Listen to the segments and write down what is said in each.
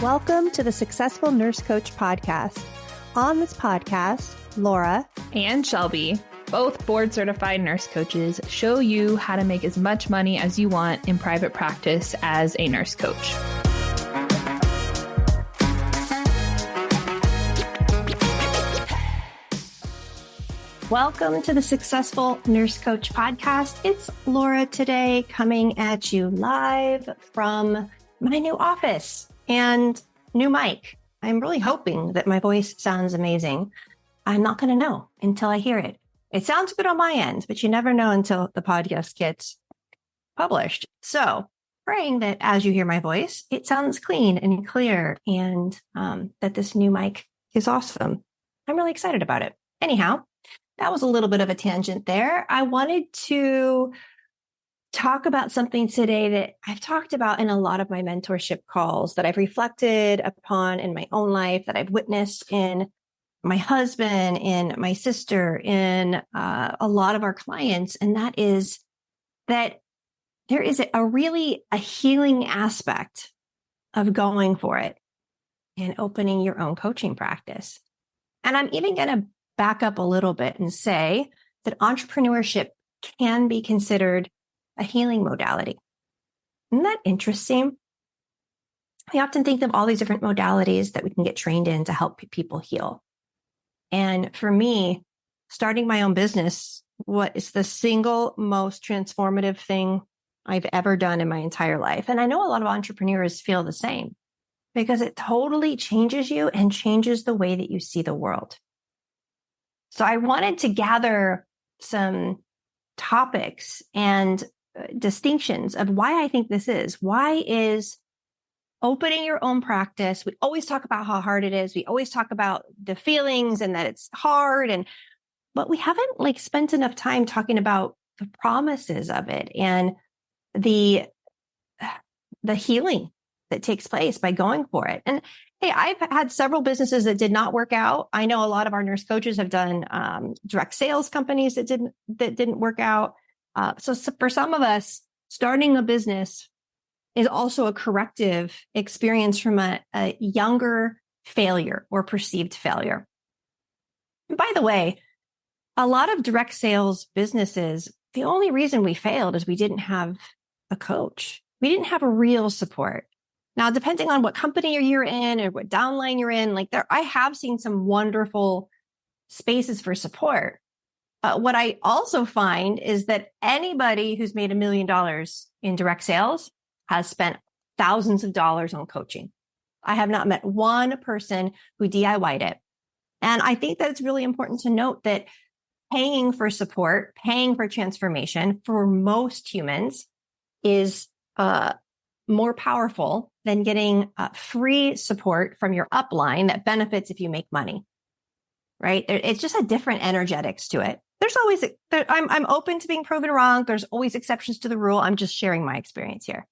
Welcome to the Successful Nurse Coach podcast. On this podcast, Laura and Shelby, both board-certified nurse coaches, show you how to make as much money as you want in private practice as a nurse coach. Welcome to the Successful Nurse Coach podcast. It's Laura today, coming at you live from my new office and new mic. I'm really hoping that my voice sounds amazing. I'm not going to know until I hear it. It sounds good on my end, but you never know until the podcast gets published. So praying that as you hear my voice, it sounds clean and clear and that this new mic is awesome. I'm really excited about it. Anyhow, that was a little bit of a tangent there. I wanted to talk about something today that I've talked about in a lot of my mentorship calls, that I've reflected upon in my own life, that I've witnessed in my husband, in my sister, in a lot of our clients. And that is that there is a healing aspect of going for it and opening your own coaching practice. And I'm even going to back up a little bit and say that entrepreneurship can be considered a healing modality. Isn't that interesting? We often think of all these different modalities that we can get trained in to help people heal. And for me, starting my own business, what is the single most transformative thing I've ever done in my entire life? And I know a lot of entrepreneurs feel the same because it totally changes you and changes the way that you see the world. So I wanted to gather some topics and distinctions of why I think this is. Why is opening your own practice? We always talk about how hard it is. We always talk about the feelings and that it's hard, but we haven't spent enough time talking about the promises of it and the healing that takes place by going for it. And hey, I've had several businesses that did not work out. I know a lot of our nurse coaches have done direct sales companies that didn't work out. So for some of us, starting a business is also a corrective experience from a younger failure or perceived failure. And by the way, a lot of direct sales businesses, the only reason we failed is we didn't have a coach. We didn't have a real support. Now, depending on what company you're in or what downline you're in, I have seen some wonderful spaces for support. What I also find is that anybody who's made $1 million in direct sales has spent thousands of dollars on coaching. I have not met one person who DIY'd it. And I think that it's really important to note that paying for support, paying for transformation for most humans is more powerful than getting free support from your upline that benefits if you make money, right? It's just a different energetics to it. There's always, I'm open to being proven wrong. There's always exceptions to the rule. I'm just sharing my experience here.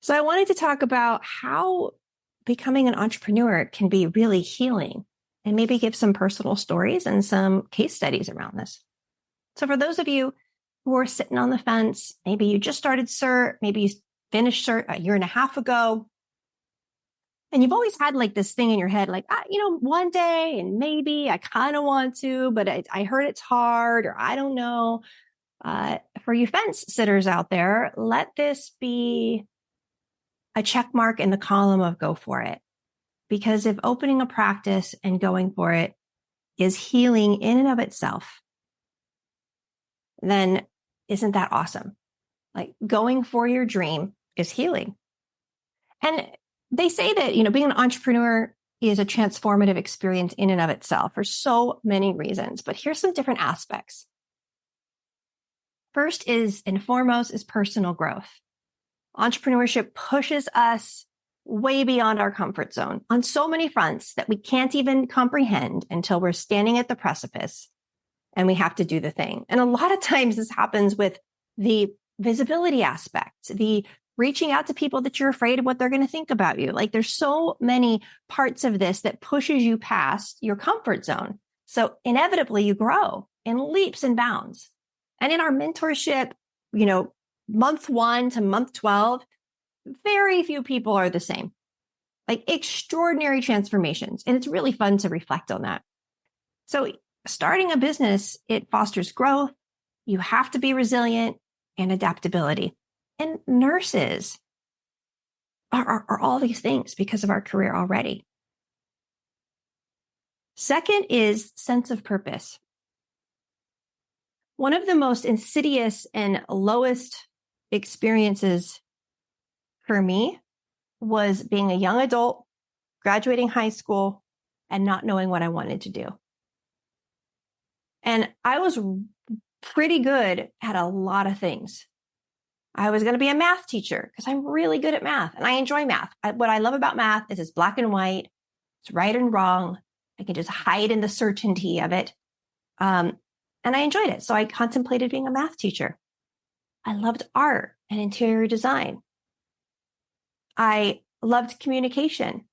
So I wanted to talk about how becoming an entrepreneur can be really healing and maybe give some personal stories and some case studies around this. So for those of you who are sitting on the fence, maybe you just started CERT, maybe you finished CERT a year and a half ago, and you've always had this thing in your head, one day and maybe I kind of want to, but I heard it's hard or I don't know. For you fence sitters out there, let this be a check mark in the column of go for it. Because if opening a practice and going for it is healing in and of itself, then isn't that awesome? Going for your dream is healing. And they say that, being an entrepreneur is a transformative experience in and of itself for so many reasons, but here's some different aspects. First and foremost is personal growth. Entrepreneurship pushes us way beyond our comfort zone on so many fronts that we can't even comprehend until we're standing at the precipice and we have to do the thing. And a lot of times this happens with the visibility aspect, the reaching out to people that you're afraid of what they're going to think about you. There's so many parts of this that pushes you past your comfort zone. So inevitably you grow in leaps and bounds. And in our mentorship, month 1 to month 12, very few people are the same. like extraordinary transformations. And it's really fun to reflect on that. So starting a business, it fosters growth. You have to be resilient and adaptability. And nurses are all these things because of our career already. Second is sense of purpose. One of the most insidious and lowest experiences for me was being a young adult, graduating high school, and not knowing what I wanted to do. And I was pretty good at a lot of things. I was going to be a math teacher because I'm really good at math and I enjoy math. What I love about math is it's black and white. It's right and wrong. I can just hide in the certainty of it. And I enjoyed it. So I contemplated being a math teacher. I loved art and interior design. I loved communication.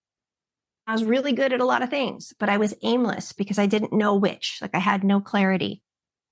I was really good at a lot of things, but I was aimless because I didn't know which. Like I had no clarity.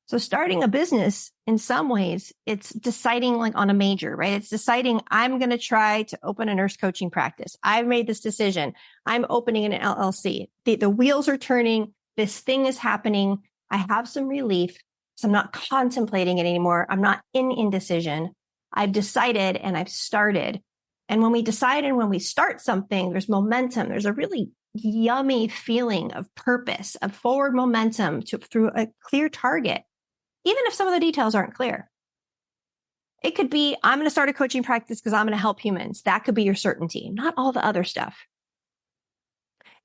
So starting a business, in some ways, it's deciding like on a major, right? It's deciding I'm going to try to open a nurse coaching practice. I've made this decision. I'm opening an LLC. The wheels are turning. This thing is happening. I have some relief. So I'm not contemplating it anymore. I'm not in indecision. I've decided and I've started. And when we decide and when we start something, there's momentum. There's a really yummy feeling of purpose, of forward momentum through a clear target. Even if some of the details aren't clear. It could be, I'm going to start a coaching practice because I'm going to help humans. That could be your certainty, not all the other stuff.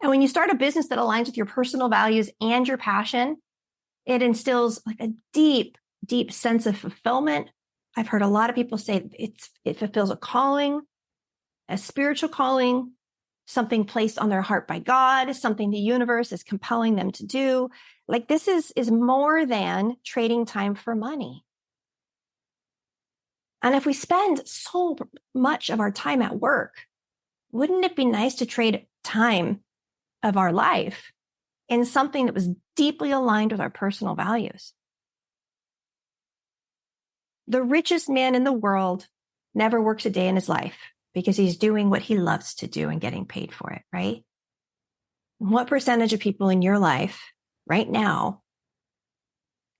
And when you start a business that aligns with your personal values and your passion, it instills like a deep, deep sense of fulfillment. I've heard a lot of people say it fulfills a calling, a spiritual calling, something placed on their heart by God, something the universe is compelling them to do. Like this is more than trading time for money. And if we spend so much of our time at work, wouldn't it be nice to trade time of our life in something that was deeply aligned with our personal values? The richest man in the world never works a day in his life because he's doing what he loves to do and getting paid for it, right? What percentage of people in your life right now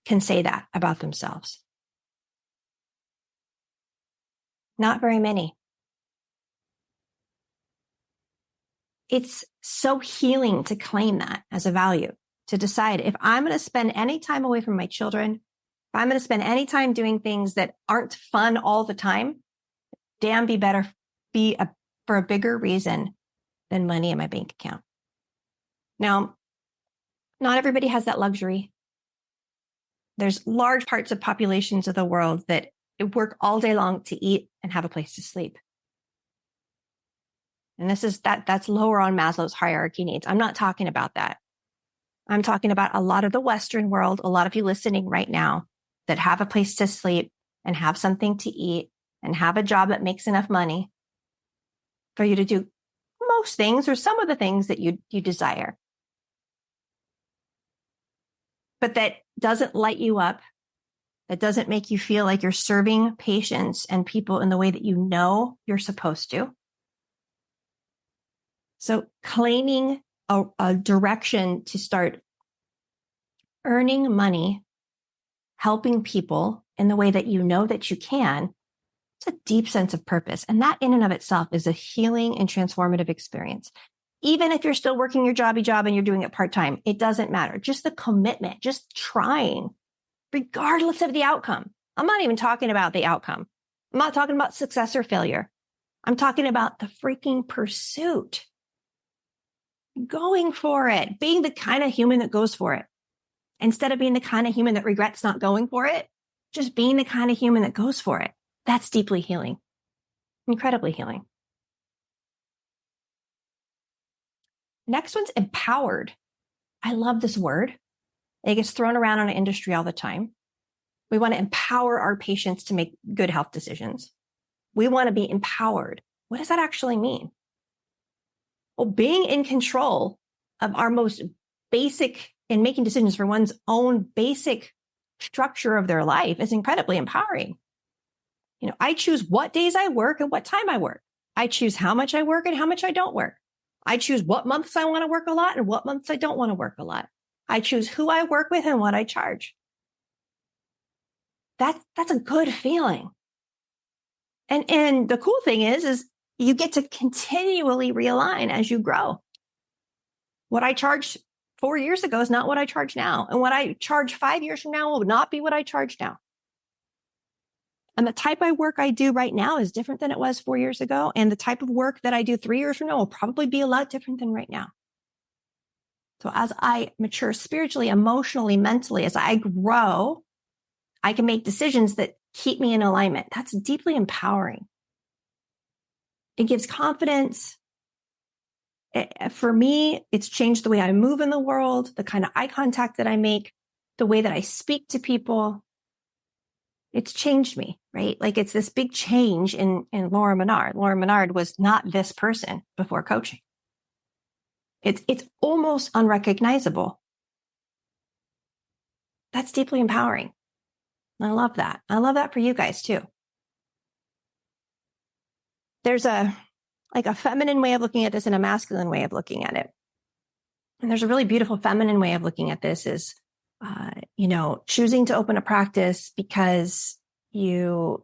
can say that about themselves? Not very many. It's so healing to claim that as a value, to decide if I'm going to spend any time away from my children, if I'm going to spend any time doing things that aren't fun all the time, damn, for a bigger reason than money in my bank account. Now, not everybody has that luxury. There's large parts of populations of the world that work all day long to eat and have a place to sleep. And that's lower on Maslow's hierarchy needs. I'm not talking about that. I'm talking about a lot of the Western world, a lot of you listening right now that have a place to sleep and have something to eat and have a job that makes enough money for you to do most things or some of the things that you desire. But that doesn't light you up. That doesn't make you feel like you're serving patients and people in the way that you know you're supposed to. So claiming a direction to start earning money, helping people in the way that you know that you can, it's a deep sense of purpose. And that in and of itself is a healing and transformative experience. Even if you're still working your jobby job and you're doing it part-time, it doesn't matter. Just the commitment, just trying, regardless of the outcome. I'm not even talking about the outcome. I'm not talking about success or failure. I'm talking about the freaking pursuit. Going for it, being the kind of human that goes for it. Instead of being the kind of human that regrets not going for it, just being the kind of human that goes for it. That's deeply healing. Incredibly healing. Next one's empowered. I love this word. It gets thrown around in our industry all the time. We want to empower our patients to make good health decisions. We want to be empowered. What does that actually mean? Well, being in control of our most basic and making decisions for one's own basic structure of their life is incredibly empowering. I choose what days I work and what time I work. I choose how much I work and how much I don't work. I choose what months I want to work a lot and what months I don't want to work a lot. I choose who I work with and what I charge. That's a good feeling. And the cool thing is you get to continually realign as you grow. What I charged 4 years ago is not what I charge now. And what I charge 5 years from now will not be what I charge now. And the type of work I do right now is different than it was 4 years ago. And the type of work that I do 3 years from now will probably be a lot different than right now. So as I mature spiritually, emotionally, mentally, as I grow, I can make decisions that keep me in alignment. That's deeply empowering. It gives confidence. For me, it's changed the way I move in the world, the kind of eye contact that I make, the way that I speak to people. It's changed me, right? Like it's this big change in Laura Menard. Laura Menard was not this person before coaching. It's almost unrecognizable. That's deeply empowering. I love that. I love that for you guys too. There's a feminine way of looking at this and a masculine way of looking at it. And there's a really beautiful feminine way of looking at this is, choosing to open a practice because you're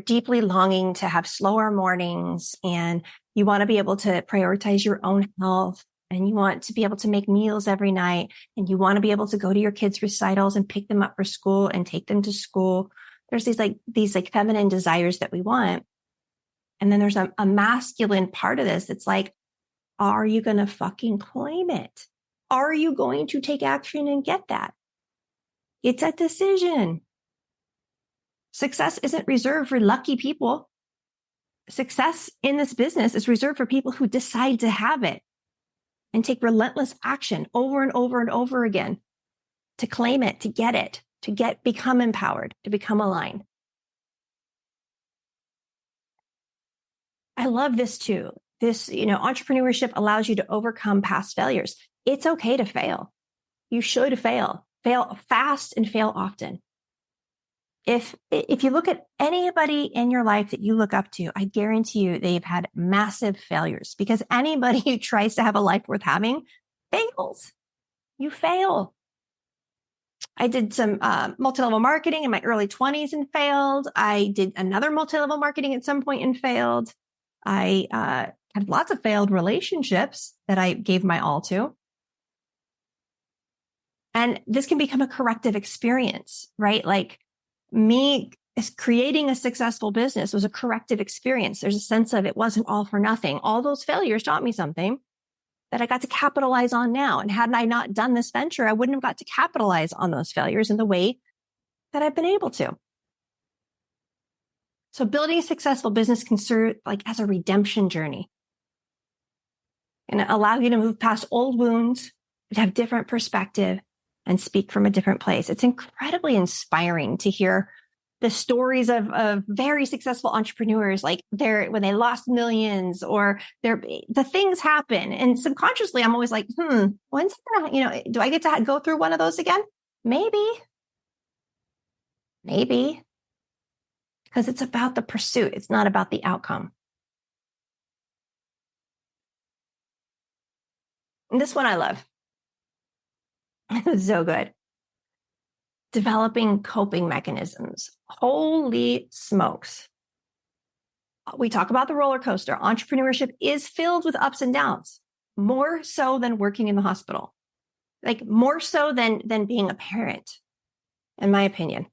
deeply longing to have slower mornings and you want to be able to prioritize your own health and you want to be able to make meals every night and you want to be able to go to your kids' recitals and pick them up for school and take them to school. There's these feminine desires that we want. And then there's a masculine part of this. It's like, are you going to fucking claim it? Are you going to take action and get that? It's a decision. Success isn't reserved for lucky people. Success in this business is reserved for people who decide to have it and take relentless action over and over and over again to claim it, to get it, become empowered, to become aligned. I love this too. This, entrepreneurship allows you to overcome past failures. It's okay to fail. You should fail fast and fail often. If you look at anybody in your life that you look up to, I guarantee you they've had massive failures because anybody who tries to have a life worth having fails. You fail. I did some multi-level marketing in my early 20s and failed. I did another multi-level marketing at some point and failed. I had lots of failed relationships that I gave my all to. And this can become a corrective experience, right? Like me creating a successful business was a corrective experience. There's a sense of it wasn't all for nothing. All those failures taught me something that I got to capitalize on now. And had I not done this venture, I wouldn't have got to capitalize on those failures in the way that I've been able to. So building a successful business can serve as a redemption journey and allow you to move past old wounds, to have different perspective and speak from a different place. It's incredibly inspiring to hear the stories of very successful entrepreneurs, when they lost millions or the things happen. And subconsciously, I'm always like, when's it gonna, do I get to go through one of those again? Maybe. Because it's about the pursuit. It's not about the outcome. And this one I love. It's so good. Developing coping mechanisms. Holy smokes. We talk about the roller coaster. Entrepreneurship is filled with ups and downs, more so than working in the hospital, more so than being a parent, in my opinion.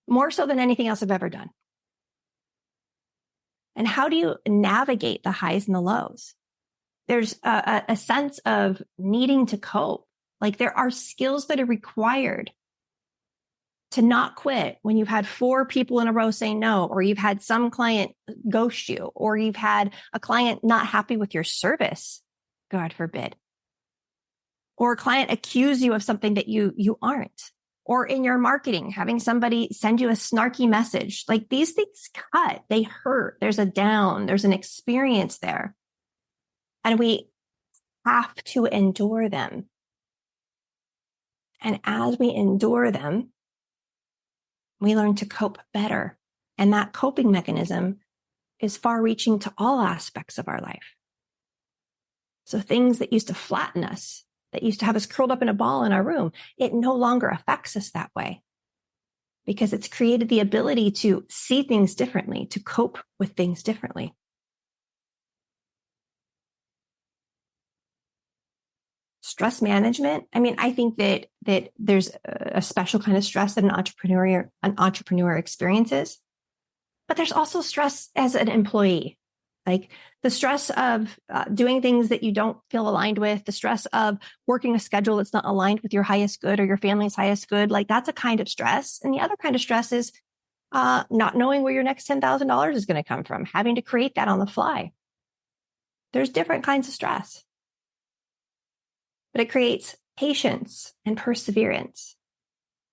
More so than anything else I've ever done. And how do you navigate the highs and the lows? There's a sense of needing to cope. There are skills that are required to not quit when you've had 4 people in a row say no, or you've had some client ghost you, or you've had a client not happy with your service, God forbid, or a client accuse you of something that you aren't, or in your marketing, having somebody send you a snarky message. These things cut, they hurt. There's a down, there's an experience there. And we have to endure them. And as we endure them, we learn to cope better. And that coping mechanism is far reaching to all aspects of our life. So things that used to flatten us, that used to have us curled up in a ball in our room, it no longer affects us that way because it's created the ability to see things differently, to cope with things differently. Stress management. I mean, I think that there's a special kind of stress that an entrepreneur experiences, but there's also stress as an employee, like the stress of doing things that you don't feel aligned with, the stress of working a schedule that's not aligned with your highest good or your family's highest good. Like that's a kind of stress. And the other kind of stress is not knowing where your next $10,000 is going to come from, having to create that on the fly. There's different kinds of stress, but it creates patience and perseverance.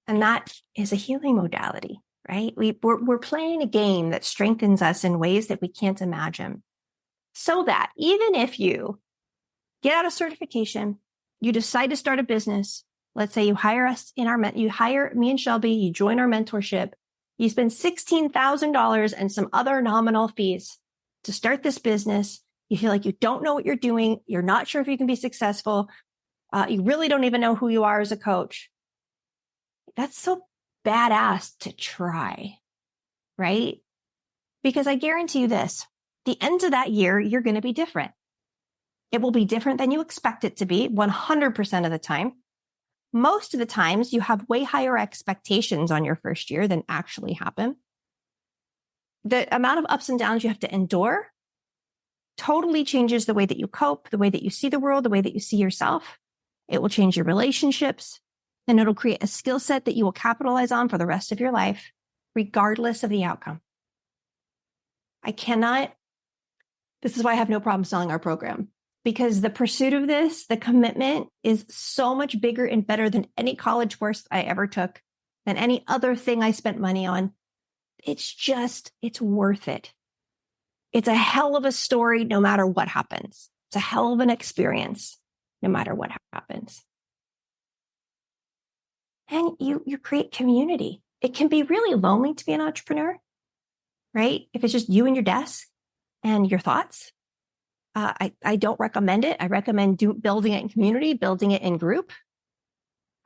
And that is a healing modality, right? We're playing a game that strengthens us in ways that we can't imagine. So that even if you get out of certification, you decide to start a business, let's say you hire us you hire me and Shelby, you join our mentorship, you spend $16,000 and some other nominal fees to start this business. You feel like you don't know what you're doing. You're not sure if you can be successful. You really don't even know who you are as a coach. That's so badass to try, right? Because I guarantee you this, the end of that year, you're going to be different. It will be different than you expect it to be 100% of the time. Most of the times you have way higher expectations on your first year than actually happen. The amount of ups and downs you have to endure totally changes the way that you cope, the way that you see the world, the way that you see yourself. It will change your relationships, and it'll create a skill set that you will capitalize on for the rest of your life, regardless of the outcome. This is why I have no problem selling our program, because the pursuit of this, the commitment is so much bigger and better than any college course I ever took, than any other thing I spent money on. It's worth it. It's a hell of a story no matter what happens. It's a hell of an experience no matter what happens. And you create community. It can be really lonely to be an entrepreneur, right? If it's just you and your desk and your thoughts. I don't recommend it. I recommend building it in community, building it in group.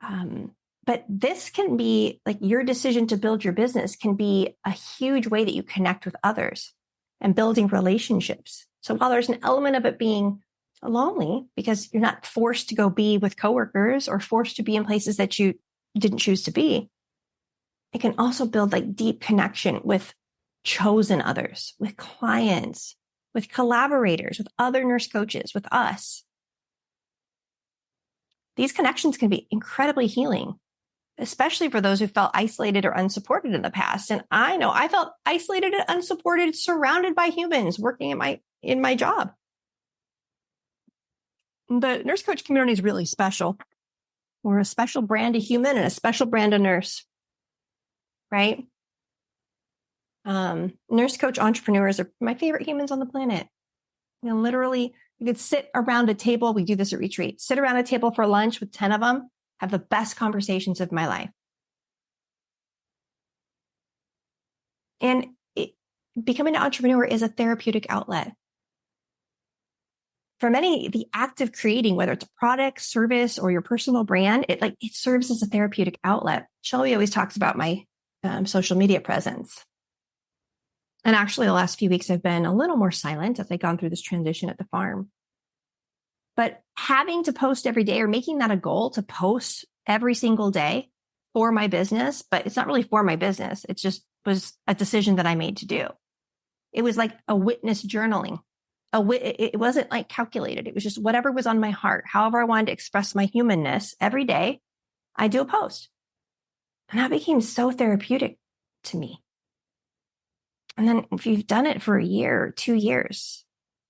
But this can be like your decision to build your business can be a huge way that you connect with others and building relationships. So while there's an element of it being lonely because you're not forced to go be with coworkers or forced to be in places that you didn't choose to be, it can also build like deep connection with chosen others, with clients, with collaborators, with other nurse coaches, with us. These connections can be incredibly healing, especially for those who felt isolated or unsupported in the past. And I know I felt isolated and unsupported, surrounded by humans working in my job. The nurse coach community is really special. We're a special brand of human and a special brand of nurse, right? Nurse coach entrepreneurs are my favorite humans on the planet. You know, literally, you could sit around a table. We do this at retreat. Sit around a table for lunch with 10 of them, have the best conversations of my life. And becoming an entrepreneur is a therapeutic outlet. For many, the act of creating, whether it's a product, service, or your personal brand, it serves as a therapeutic outlet. Shelby always talks about my social media presence. And actually, the last few weeks, I've been a little more silent as I've gone through this transition at the farm. But having to post every day or making that a goal to post every single day for my business, but it's not really for my business. It just was a decision that I made to do. It was like a witness journaling. It wasn't like calculated. It was just whatever was on my heart. However I wanted to express my humanness every day, I do a post. And that became so therapeutic to me. And then if you've done it for a year or 2 years,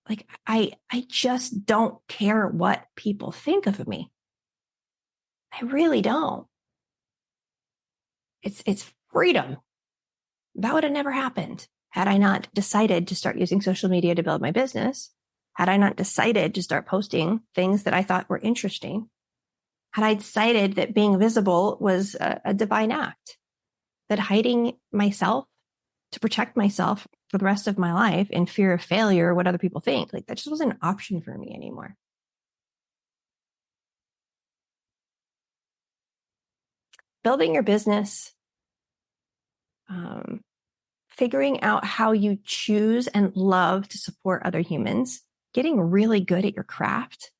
like I just don't care what people think of me. I really don't. It's freedom. That would have never happened had I not decided to start using social media to build my business. Had I not decided to start posting things that I thought were interesting. Had I decided that being visible was a divine act, that hiding myself to protect myself for the rest of my life in fear of failure or what other people think. Like that just wasn't an option for me anymore. Building your business, figuring out how you choose and love to support other humans, getting really good at your craft.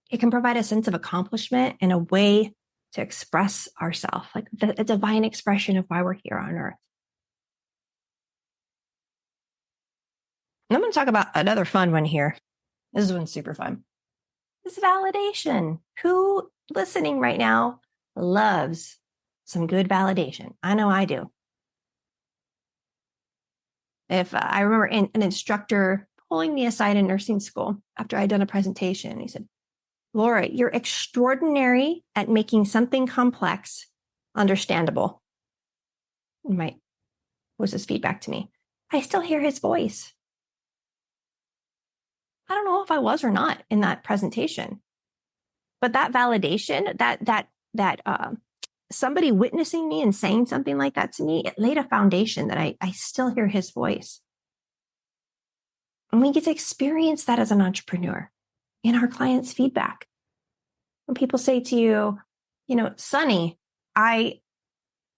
It can provide a sense of accomplishment and a way to express ourselves, like the divine expression of why we're here on earth. And I'm going to talk about another fun one here. This one's super fun. This validation. Who listening right now loves some good validation? I know I do. If I remember an instructor pulling me aside in nursing school after I'd done a presentation, he said, Laura, you're extraordinary at making something complex understandable. Was his feedback to me. I still hear his voice. I don't know if I was or not in that presentation, but that validation, that somebody witnessing me and saying something like that to me, it laid a foundation that I still hear his voice. And we get to experience that as an entrepreneur in our clients' feedback. When people say to you, Sunny, I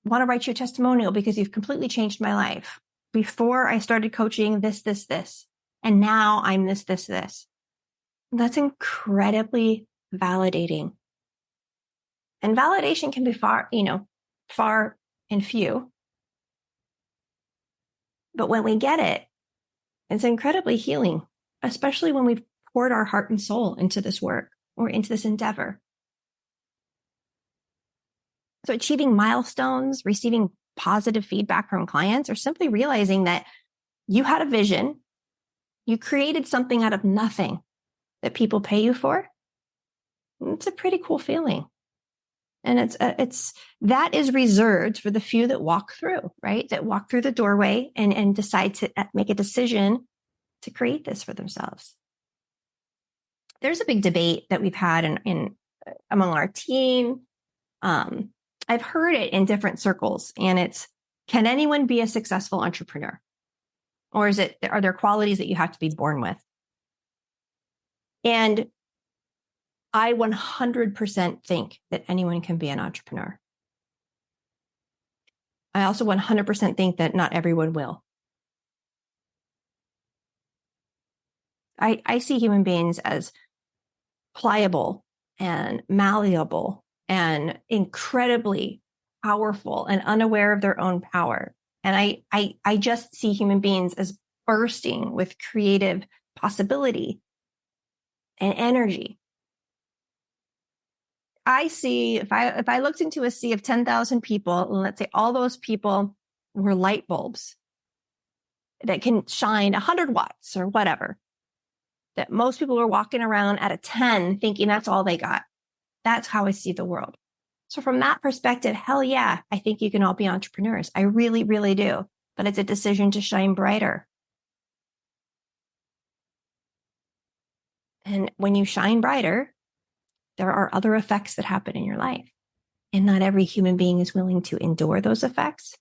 want to write you a testimonial because you've completely changed my life. Before I started coaching this, and now I'm this. That's incredibly validating. And validation can be far and few. But when we get it, it's incredibly healing, especially when we've poured our heart and soul into this work or into this endeavor. So achieving milestones, receiving positive feedback from clients, or simply realizing that you had a vision, you created something out of nothing that people pay you for. It's a pretty cool feeling. And that is reserved for the few that walk through, right? That walk through the doorway and decide to make a decision to create this for themselves. There's a big debate that we've had in among our team. I've heard it in different circles, and it's, can anyone be a successful entrepreneur? Or are there qualities that you have to be born with? And I 100% think that anyone can be an entrepreneur. I also 100% think that not everyone will. I see human beings as pliable and malleable and incredibly powerful and unaware of their own power. And I just see human beings as bursting with creative possibility and energy. I see, if I looked into a sea of 10,000 people, and let's say all those people were light bulbs that can shine 100 watts or whatever, that most people were walking around at a 10 thinking that's all they got. That's how I see the world. So from that perspective, hell yeah, I think you can all be entrepreneurs. I really, really do. But it's a decision to shine brighter. And when you shine brighter, there are other effects that happen in your life. And not every human being is willing to endure those effects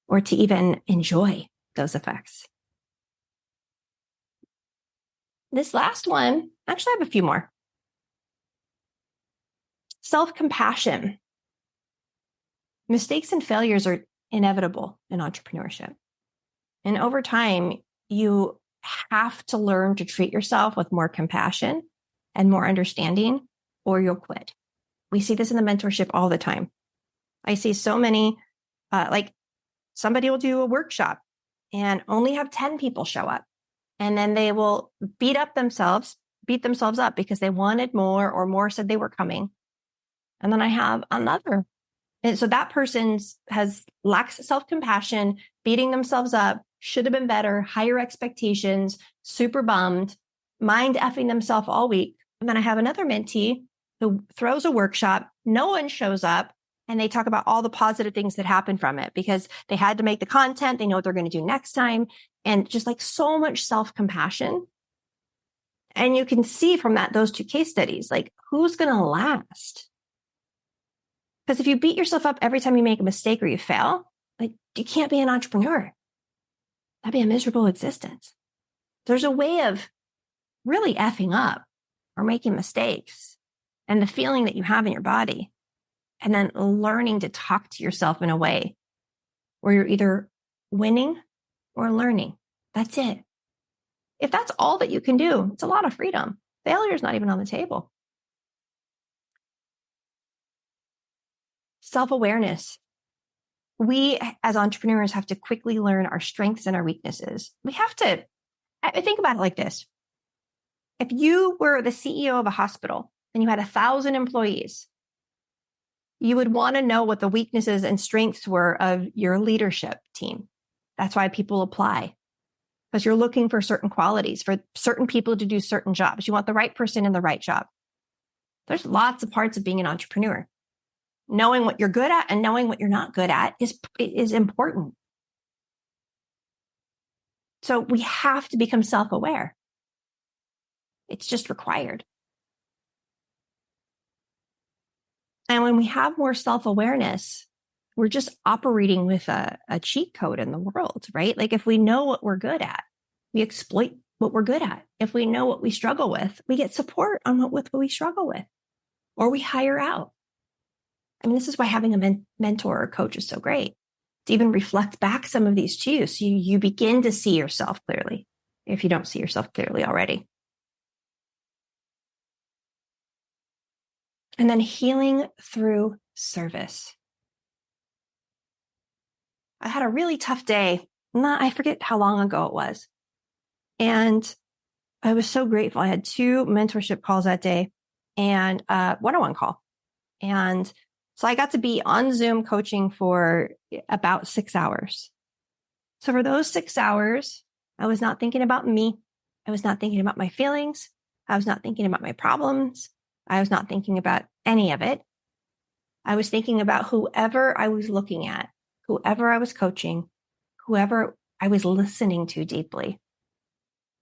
or to even enjoy those effects. This last one, actually, I have a few more. Self-compassion. Mistakes and failures are inevitable in entrepreneurship. And over time, you have to learn to treat yourself with more compassion and more understanding, or you'll quit. We see this in the mentorship all the time. I see so many, like somebody will do a workshop and only have 10 people show up. And then they will beat themselves up because they wanted more, or more said they were coming. And then I have another. And so that person lacks self-compassion, beating themselves up, should have been better, higher expectations, super bummed, mind effing themselves all week. And then I have another mentee who throws a workshop, no one shows up, and they talk about all the positive things that happen from it because they had to make the content. They know what they're going to do next time. And just like so much self-compassion. And you can see from those two case studies, like who's going to last? Because if you beat yourself up every time you make a mistake or you fail, Like, you can't be an entrepreneur. That'd be a miserable existence. There's a way of really effing up or making mistakes and the feeling that you have in your body, and then learning to talk to yourself in a way where you're either winning or learning. That's it. If that's all that you can do, it's a lot of freedom. Failure is not even on the table. Self-awareness. We as entrepreneurs have to quickly learn our strengths and our weaknesses. We have to, I think about it like this. If you were the CEO of a hospital and you had 1,000 employees, you would want to know what the weaknesses and strengths were of your leadership team. That's why people apply, because you're looking for certain qualities, for certain people to do certain jobs. You want the right person in the right job. There's lots of parts of being an entrepreneur. Knowing what you're good at and knowing what you're not good at is important. So we have to become self-aware. It's just required. And when we have more self-awareness, we're just operating with a cheat code in the world, right? Like, if we know what we're good at, we exploit what we're good at. If we know what we struggle with, we get support on what we struggle with, or we hire out. I mean, this is why having a mentor or coach is so great, to even reflect back some of these to you. So you begin to see yourself clearly, if you don't see yourself clearly already. And then healing through service. I had a really tough day. I forget how long ago it was. And I was so grateful. I had 2 mentorship calls that day and a one-on-one call. And so I got to be on Zoom coaching for about 6 hours. So for those 6 hours, I was not thinking about me. I was not thinking about my feelings. I was not thinking about my problems. I was not thinking about any of it. I was thinking about whoever I was looking at, whoever I was coaching, whoever I was listening to deeply.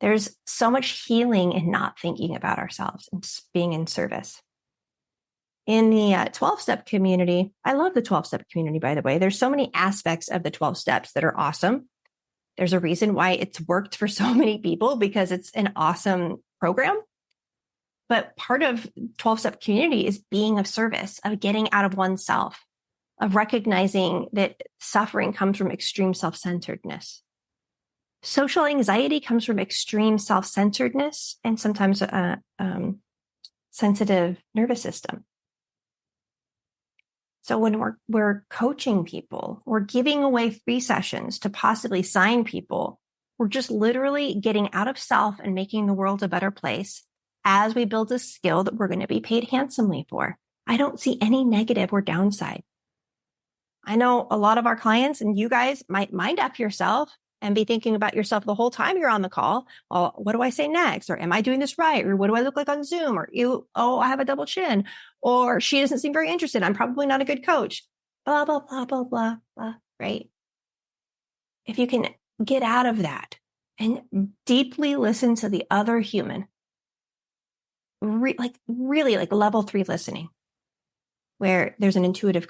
There's so much healing in not thinking about ourselves and being in service. In the 12-step community, I love the 12-step community, by the way. There's so many aspects of the 12 steps that are awesome. There's a reason why it's worked for so many people, because it's an awesome program. But part of 12-step community is being of service, of getting out of oneself, of recognizing that suffering comes from extreme self-centeredness. Social anxiety comes from extreme self-centeredness and sometimes sensitive nervous system. So when we're coaching people, we're giving away free sessions to possibly sign people. We're just literally getting out of self and making the world a better place as we build a skill that we're going to be paid handsomely for. I don't see any negative or downside. I know a lot of our clients and you guys might mind up yourself and be thinking about yourself the whole time you're on the call. Well, what do I say next? Or am I doing this right? Or what do I look like on Zoom? Or I have a double chin. Or she doesn't seem very interested. I'm probably not a good coach. Blah, blah, blah, blah, blah, blah, right? If you can get out of that and deeply listen to the other human, really like level 3 listening, where there's an intuitive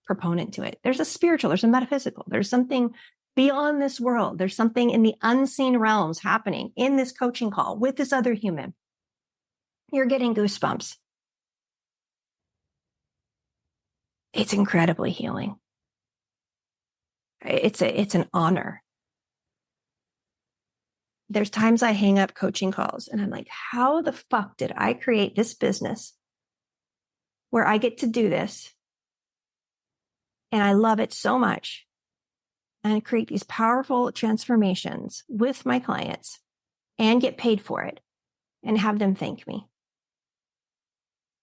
proponent to it. There's a spiritual, there's a metaphysical, there's something beyond this world. There's something in the unseen realms happening in this coaching call with this other human. You're getting goosebumps. It's incredibly healing. It's an honor. There's times I hang up coaching calls and I'm like, how the fuck did I create this business where I get to do this? And I love it so much. And create these powerful transformations with my clients and get paid for it and have them thank me.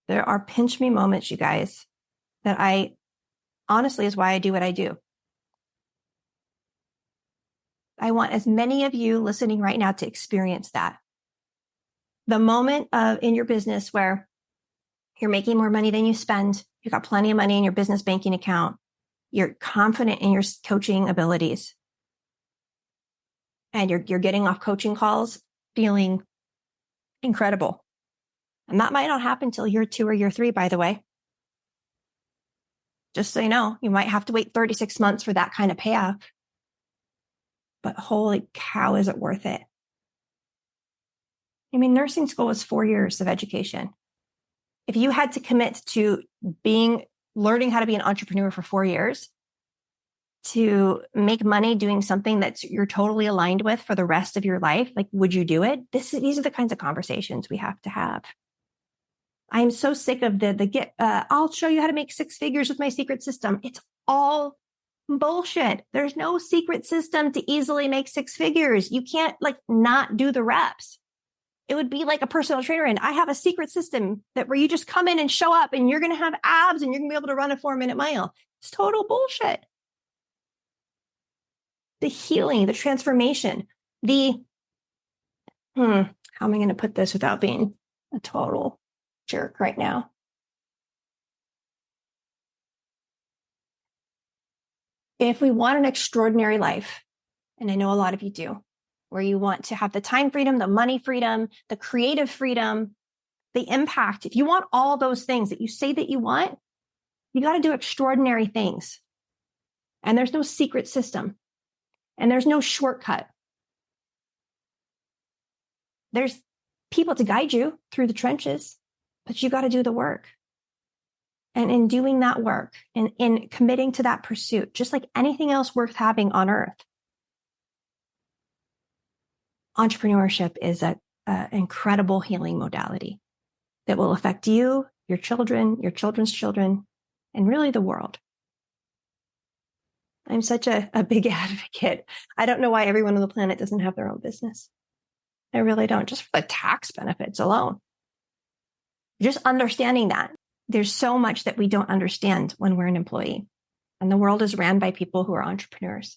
There are pinch me moments, you guys, that honestly is why I do what I do. I want as many of you listening right now to experience that. The moment in your business where you're making more money than you spend, you've got plenty of money in your business banking account, you're confident in your coaching abilities, and you're getting off coaching calls feeling incredible. And that might not happen till year 2 or year 3, by the way. Just so you know, you might have to wait 36 months for that kind of payoff. But holy cow, is it worth it? I mean, nursing school is 4 years of education. If you had to commit to learning how to be an entrepreneur for 4 years, to make money doing something that you're totally aligned with for the rest of your life, like, would you do it? These are the kinds of conversations we have to have. I'm so sick of I'll show you how to make 6 figures with my secret system. It's all bullshit. There's no secret system to easily make 6 figures. You can't not do the reps. It would be like a personal trainer. And I have a secret system where you just come in and show up and you're going to have abs and you're going to be able to run a 4-minute mile. It's total bullshit. The healing, the transformation, how am I going to put this without being a total jerk right now? If we want an extraordinary life, and I know a lot of you do, where you want to have the time freedom, the money freedom, the creative freedom, the impact, if you want all those things that you say that you want, you got to do extraordinary things. And there's no secret system. And there's no shortcut. There's people to guide you through the trenches, but you got to do the work. And in doing that work and in committing to that pursuit, just like anything else worth having on earth, entrepreneurship is an incredible healing modality that will affect you, your children, your children's children, and really the world. I'm such a big advocate. I don't know why everyone on the planet doesn't have their own business. I really don't, just for the tax benefits alone. Just understanding that there's so much that we don't understand when we're an employee, and the world is ran by people who are entrepreneurs.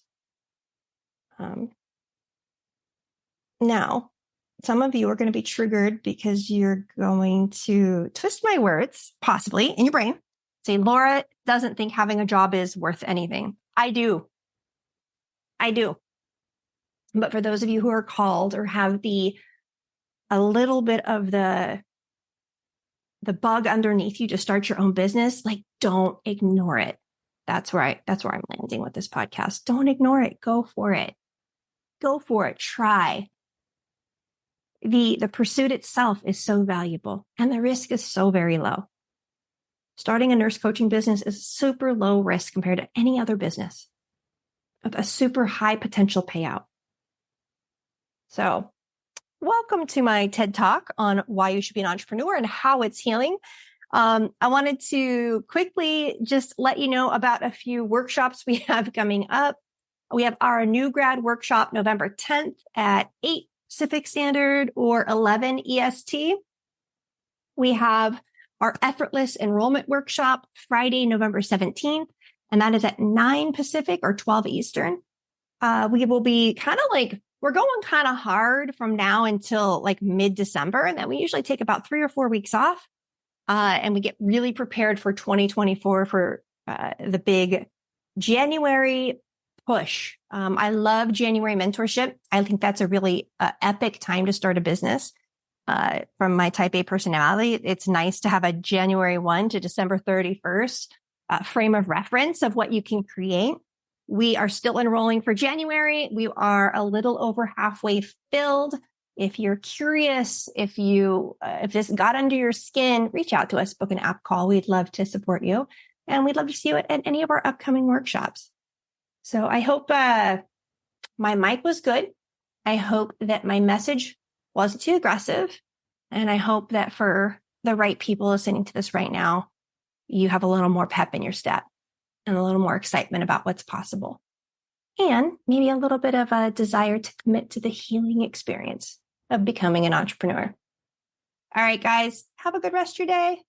Now, some of you are going to be triggered because you're going to twist my words, possibly in your brain. Say, Laura doesn't think having a job is worth anything. I do. But for those of you who are called or have a little bit of the bug underneath you to start your own business, don't ignore it. That's where I'm landing with this podcast. Don't ignore it. Go for it. Try. The pursuit itself is so valuable and the risk is so very low. Starting a nurse coaching business is super low risk compared to any other business with a super high potential payout. So welcome to my TED Talk on why you should be an entrepreneur and how it's healing. I wanted to quickly just let you know about a few workshops we have coming up. We have our new grad workshop November 10th at 8 Pacific Standard or 11 EST. We have our effortless enrollment workshop Friday, November 17th, and that is at 9 Pacific or 12 Eastern. We will be we're going kind of hard from now until mid-December. And then we usually take about 3 or 4 weeks off. And we get really prepared for 2024 for the big January push. I love January mentorship. I think that's a really epic time to start a business. From my type A personality, it's nice to have a January 1 to December 31st frame of reference of what you can create. We are still enrolling for January. We are a little over halfway filled. If you're curious, if this got under your skin, reach out to us, book an app call. We'd love to support you. And we'd love to see you at any of our upcoming workshops. So I hope my mic was good. I hope that my message wasn't too aggressive. And I hope that for the right people listening to this right now, you have a little more pep in your step and a little more excitement about what's possible. And maybe a little bit of a desire to commit to the healing experience of becoming an entrepreneur. All right, guys, have a good rest of your day.